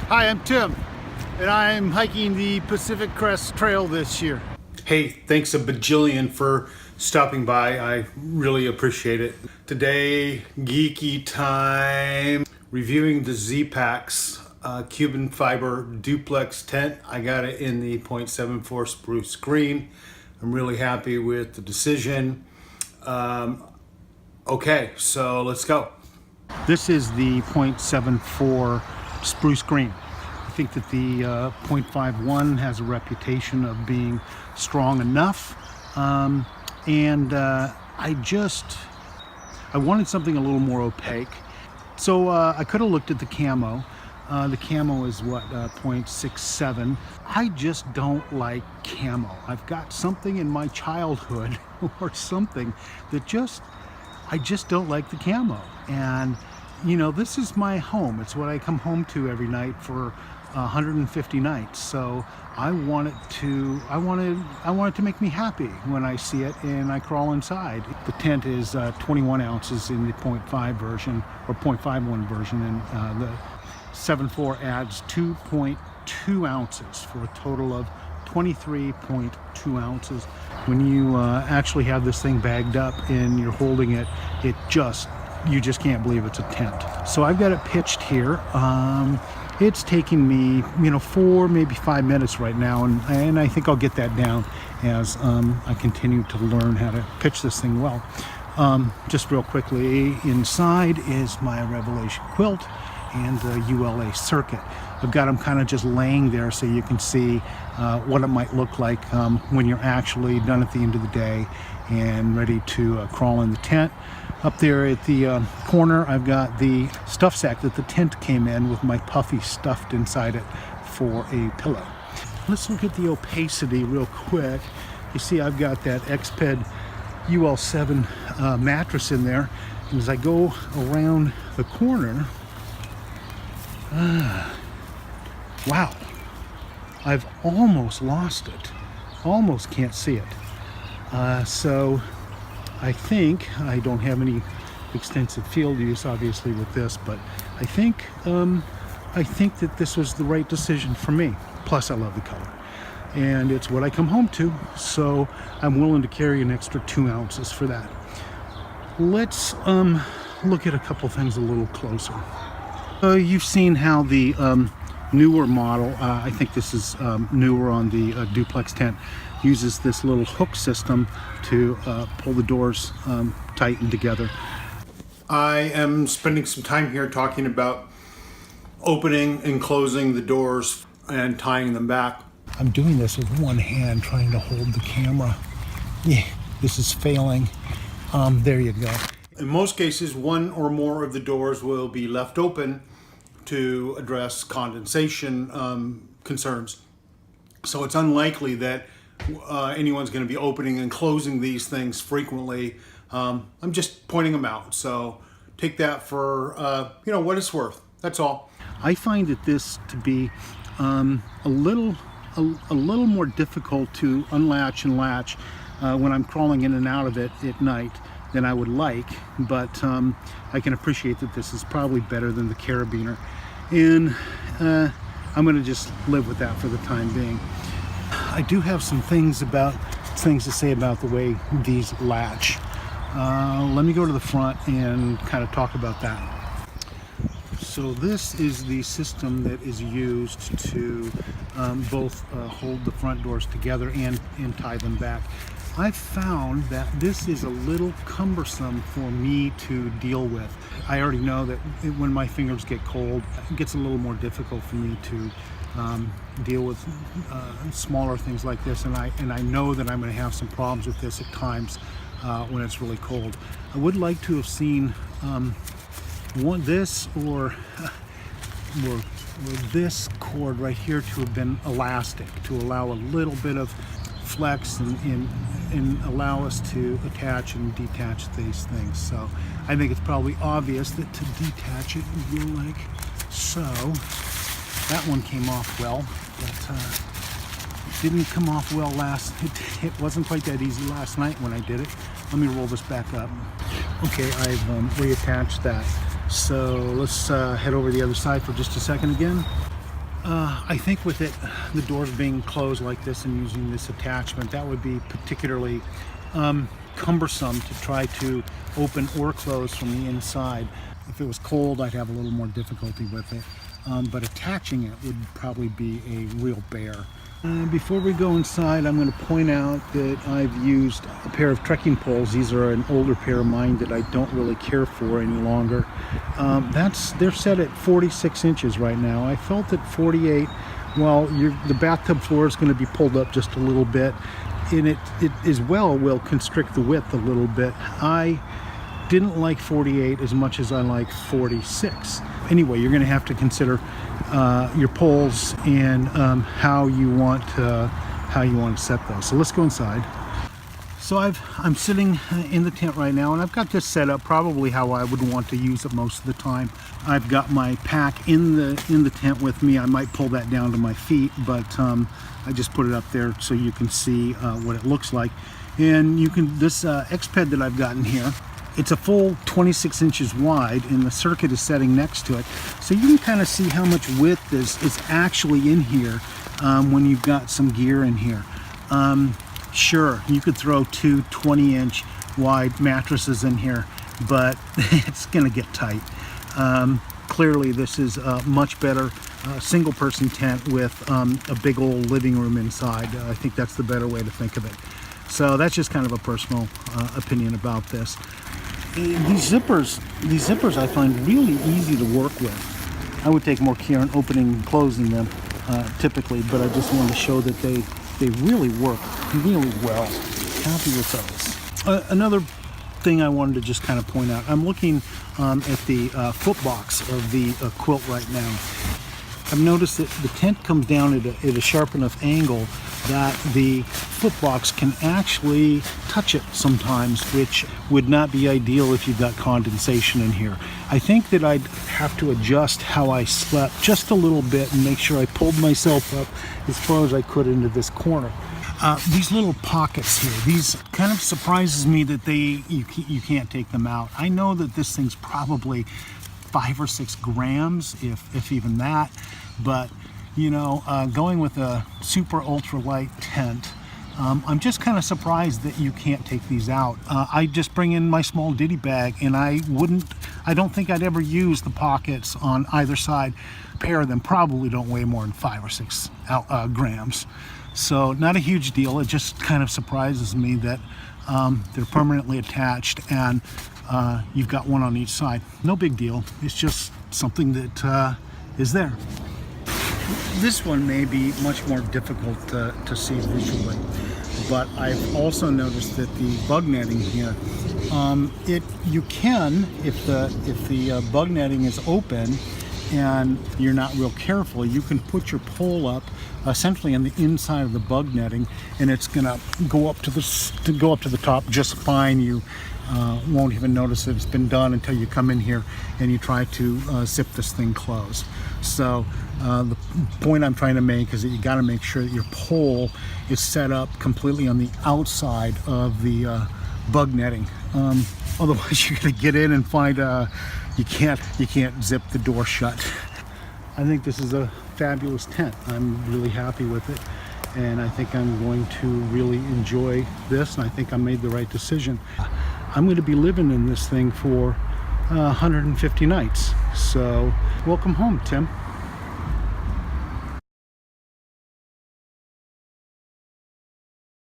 Hi, I'm Tim, and I'm hiking the Pacific Crest Trail this year. Hey, thanks a bajillion for stopping by. I really appreciate it. Today, geeky time, reviewing the Zpacks Cuben fiber duplex tent. I got it in the 0.74 Spruce Green. I'm really happy with the decision. Okay, so let's go. This is the 0.74 Spruce Green. I think that the 0.51 has a reputation of being strong enough, and I wanted something a little more opaque, so I could have looked at the camo. The camo is what, 0.67. I just don't like camo. I've got something in my childhood or something that I just don't like the camo. And you know, this is my home. It's what I come home to every night for 150 nights. So I want it to make me happy when I see it and I crawl inside. The tent is 21 ounces in the 0.5 version or 0.51 version, and the 7.4 adds 2.2 ounces for a total of 23.2 ounces. When you actually have this thing bagged up and you're holding it, you just can't believe it's a tent. So I've got it pitched here. It's taking me, 4, maybe 5 minutes right now, and I think I'll get that down as I continue to learn how to pitch this thing well. Just real quickly, inside is my Revelation quilt and the ULA circuit. I've got them kind of just laying there so you can see what it might look like when you're actually done at the end of the day and ready to crawl in the tent. Up there at the corner, I've got the stuff sack that the tent came in with my puffy stuffed inside it for a pillow. Let's look at the opacity real quick. You see I've got that Xped UL7 mattress in there. And as I go around the corner, wow, I've almost lost it. Almost can't see it. So I think I don't have any extensive field use, obviously, with this, but I think that this was the right decision for me. Plus, I love the color, and it's what I come home to, so I'm willing to carry an extra 2 ounces for that. Let's look at a couple things a little closer. You've seen how the newer model, I think this is newer on the duplex tent, uses this little hook system to pull the doors tight and together. I am spending some time here talking about opening and closing the doors and tying them back. I'm doing this with one hand, trying to hold the camera. Yeah, this is failing. There you go. In most cases, one or more of the doors will be left open to address condensation concerns. So it's unlikely that anyone's going to be opening and closing these things frequently. I'm just pointing them out, so take that for what it's worth. That's all. I find that this to be a little more difficult to unlatch and latch when I'm crawling in and out of it at night than I would like, but I can appreciate that this is probably better than the carabiner, and I'm going to just live with that for the time being. I do have some things to say about the way these latch. Let me go to the front and kind of talk about that. So this is the system that is used to both hold the front doors together and tie them back. I've found that this is a little cumbersome for me to deal with. I already know that when my fingers get cold, it gets a little more difficult for me to deal with smaller things like this, and I know that I'm going to have some problems with this at times when it's really cold. I would like to have seen this or this cord right here to have been elastic, to allow a little bit of flex and allow us to attach and detach these things. So I think it's probably obvious that to detach it you go like so. That one came off well, but it didn't come off well it wasn't quite that easy last night when I did it. Let me roll this back up. Okay, I've reattached that. So let's head over the other side for just a second again. I think with it, the doors being closed like this and using this attachment, that would be particularly cumbersome to try to open or close from the inside. If it was cold, I'd have a little more difficulty with it, but attaching it would probably be a real bear. Before we go inside, I'm going to point out that I've used a pair of trekking poles. These are an older pair of mine that I don't really care for any longer. They're set at 46 inches right now. I felt at 48. Well, the bathtub floor is going to be pulled up just a little bit, and it as well will constrict the width a little bit. I didn't like 48 as much as I like 46. Anyway, you're going to have to consider your poles and how you want to set those. So let's go inside. So I'm sitting in the tent right now, and I've got this set up probably how I would want to use it most of the time. I've got my pack in the tent with me. I might pull that down to my feet, but I just put it up there so you can see what it looks like. And you can this X-Ped that I've gotten here, it's a full 26 inches wide, and the circuit is setting next to it. So you can kind of see how much width is actually in here when you've got some gear in here. Sure, you could throw two 20-inch wide mattresses in here, but it's going to get tight. Clearly, this is a much better single-person tent with a big old living room inside. I think that's the better way to think of it. So that's just kind of a personal opinion about this. These zippers I find really easy to work with. I would take more care in opening and closing them typically, but I just wanted to show that they really work really well. Happy with those. Another thing I wanted to just kind of point out, I'm looking at the foot box of the quilt right now. I've noticed that the tent comes down at a sharp enough angle that the foot box can actually touch it sometimes, which would not be ideal if you've got condensation in here. I think that I'd have to adjust how I slept just a little bit and make sure I pulled myself up as far as I could into this corner. These little pockets here, these kind of surprises me that you can't take them out. I know that this thing's probably 5 or 6 grams, if even that, but you know, going with a super ultralight tent, I'm just kind of surprised that you can't take these out. I just bring in my small ditty bag, and I don't think I'd ever use the pockets on either side. A pair of them probably don't weigh more than 5 or 6 grams. So not a huge deal. It just kind of surprises me that they're permanently attached and you've got one on each side. No big deal. It's just something that is there. This one may be much more difficult to see visually, but I've also noticed that the bug netting here, you can, if the bug netting is open and you're not real careful, you can put your pole up essentially on the inside of the bug netting, and it's gonna go up to the top just fine. You won't even notice that it's been done until you come in here and you try to zip this thing closed. So the point I'm trying to make is that you got to make sure that your pole is set up completely on the outside of the bug netting. Otherwise, you're going to get in and find you can't zip the door shut. I think this is a fabulous tent. I'm really happy with it, and I think I'm going to really enjoy this, and I think I made the right decision. I'm going to be living in this thing for 150 nights. So welcome home, Tim.